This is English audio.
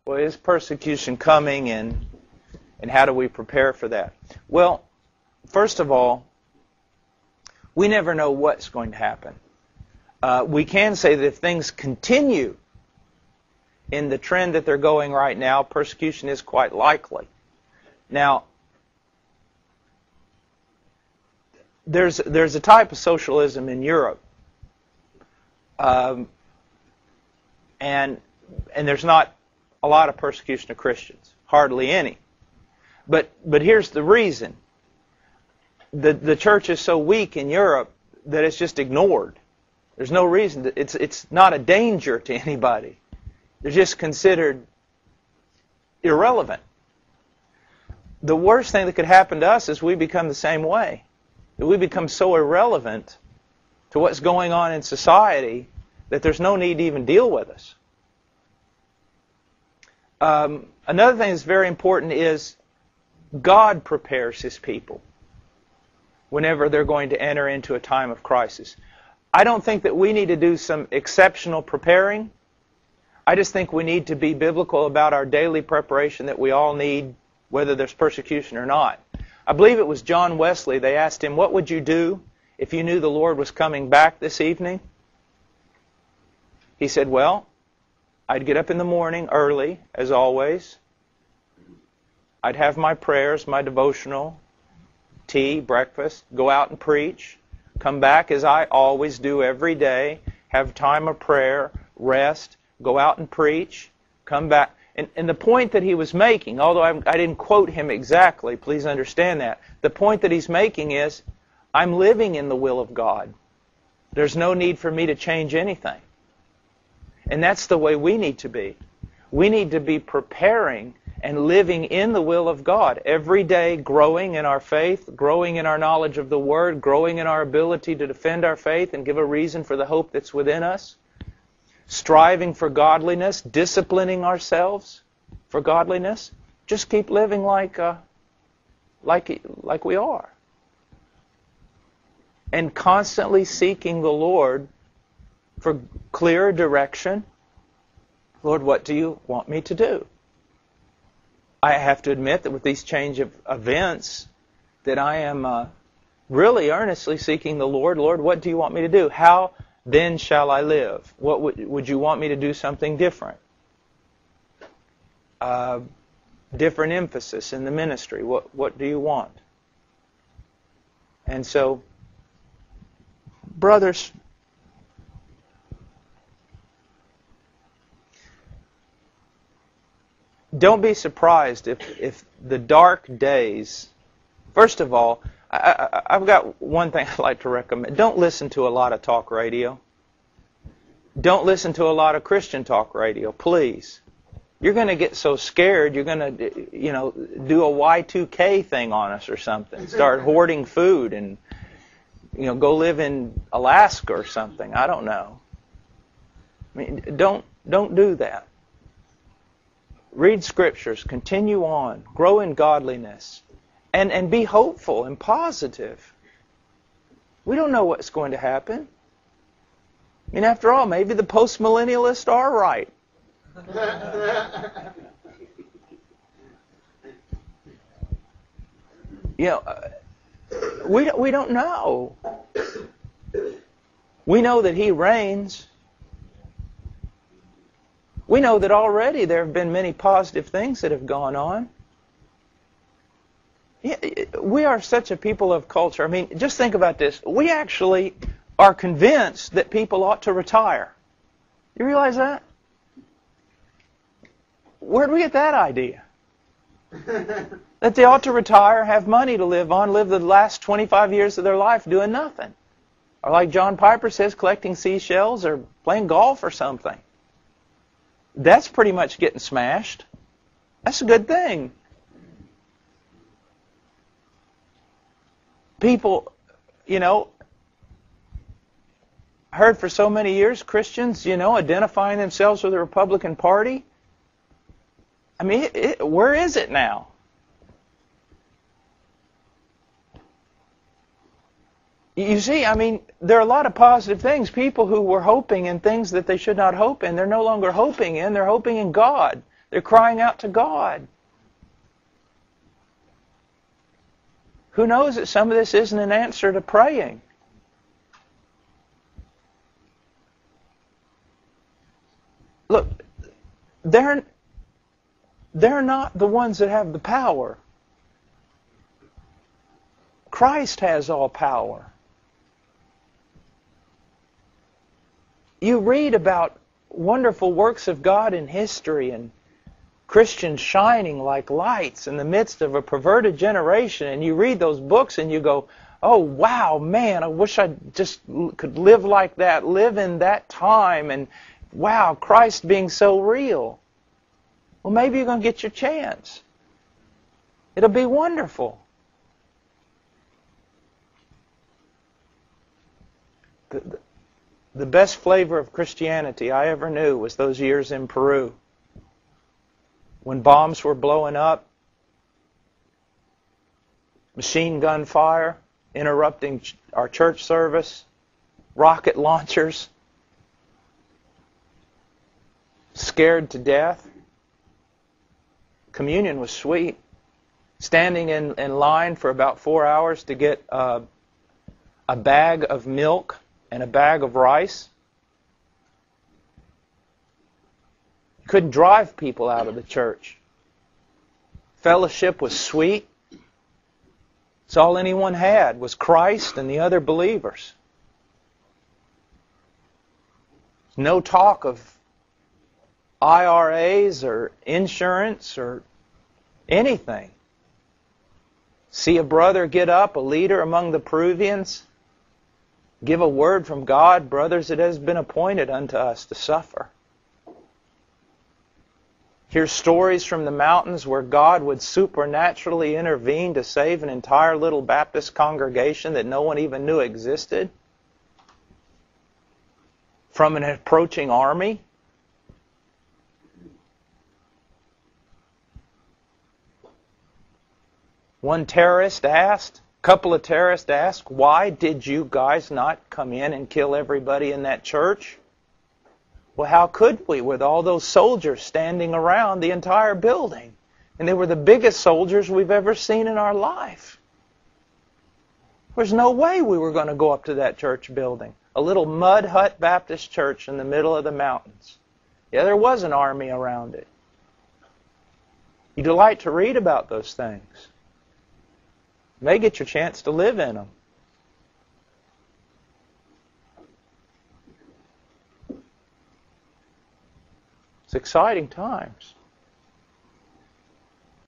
Well, is persecution coming, and how do we prepare for that? Well, first of all, we never know what's going to happen. We can say that if things continue in the trend that they're going right now, persecution is quite likely. Now, there's a type of socialism in Europe, and there's not a lot of persecution of Christians, hardly any. But here's the reason: the church is so weak in Europe that it's just ignored. There's no reason. It's not a danger to anybody. They're just considered irrelevant. The worst thing that could happen to us is we become the same way. That we become so irrelevant to what's going on in society that there's no need to even deal with us. Another thing that's very important is God prepares His people whenever they're going to enter into a time of crisis. I don't think that we need to do some exceptional preparing. I just think we need to be biblical about our daily preparation that we all need, whether there's persecution or not. I believe it was John Wesley. They asked him, what would you do if you knew the Lord was coming back this evening? He said, well, I'd get up in the morning early, as always. I'd have my prayers, my devotional, tea, breakfast, go out and preach, come back as I always do every day, have time of prayer, rest, go out and preach, come back. And the point that he was making, although I didn't quote him exactly, please understand that, the point that he's making is, I'm living in the will of God. There's no need for me to change anything. And that's the way we need to be. We need to be preparing and living in the will of God. Every day growing in our faith, growing in our knowledge of the Word, growing in our ability to defend our faith and give a reason for the hope that's within us. Striving for godliness, disciplining ourselves for godliness. Just keep living like we are. And constantly seeking the Lord for clear direction. Lord, what do you want me to do? I have to admit that with these change of events, that I am really earnestly seeking the Lord. Lord, what do you want me to do? How then shall I live? What would you want me to do something different? Different emphasis in the ministry. What do you want? And so, brothers, don't be surprised if the dark days... First of all, I've got one thing I'd like to recommend. Don't listen to a lot of talk radio. Don't listen to a lot of Christian talk radio, please. You're going to get so scared, you're going to, do a Y2K thing on us or something. Start hoarding food and, go live in Alaska or something. I don't know. I mean, don't do that. Read scriptures, continue on, grow in godliness, and be hopeful and positive. We don't know what's going to happen. I mean, after all, maybe the postmillennialists are right. We don't know. We know that He reigns. We know that already there have been many positive things that have gone on. We are such a people of culture. I mean, just think about this. We actually are convinced that people ought to retire. You realize that? Where did we get that idea? That they ought to retire, have money to live on, live the last 25 years of their life doing nothing. Or like John Piper says, collecting seashells or playing golf or something. That's pretty much getting smashed. That's a good thing. People, heard for so many years Christians, identifying themselves with the Republican Party. I mean, where is it now? You see, I mean, there are a lot of positive things. People who were hoping in things that they should not hope in, they're no longer hoping in. They're hoping in God. They're crying out to God. Who knows that some of this isn't an answer to praying? Look, they're not the ones that have the power. Christ has all power. You read about wonderful works of God in history and Christians shining like lights in the midst of a perverted generation, and you read those books and you go, oh wow, man, I wish I just could live like that, live in that time, and wow, Christ being so real. Well, maybe you're going to get your chance. It'll be wonderful. The best flavor of Christianity I ever knew was those years in Peru. When bombs were blowing up, machine gun fire, interrupting our church service, rocket launchers, scared to death. Communion was sweet. Standing in line for about 4 hours to get a bag of milk and a bag of rice. Couldn't drive people out of the church. Fellowship was sweet. It's all anyone had was Christ and the other believers. No talk of IRAs or insurance or anything. See a brother get up, a leader among the Peruvians, give a word from God, brothers, it has been appointed unto us to suffer. Hear stories from the mountains where God would supernaturally intervene to save an entire little Baptist congregation that no one even knew existed from an approaching army. One terrorist asked, a couple of terrorists asked, why did you guys not come in and kill everybody in that church? Well, how could we with all those soldiers standing around the entire building? And they were the biggest soldiers we've ever seen in our life. There's no way we were going to go up to that church building. A little mud hut Baptist church in the middle of the mountains. Yeah, there was an army around it. You delight to read about those things. You may get your chance to live in them. It's exciting times.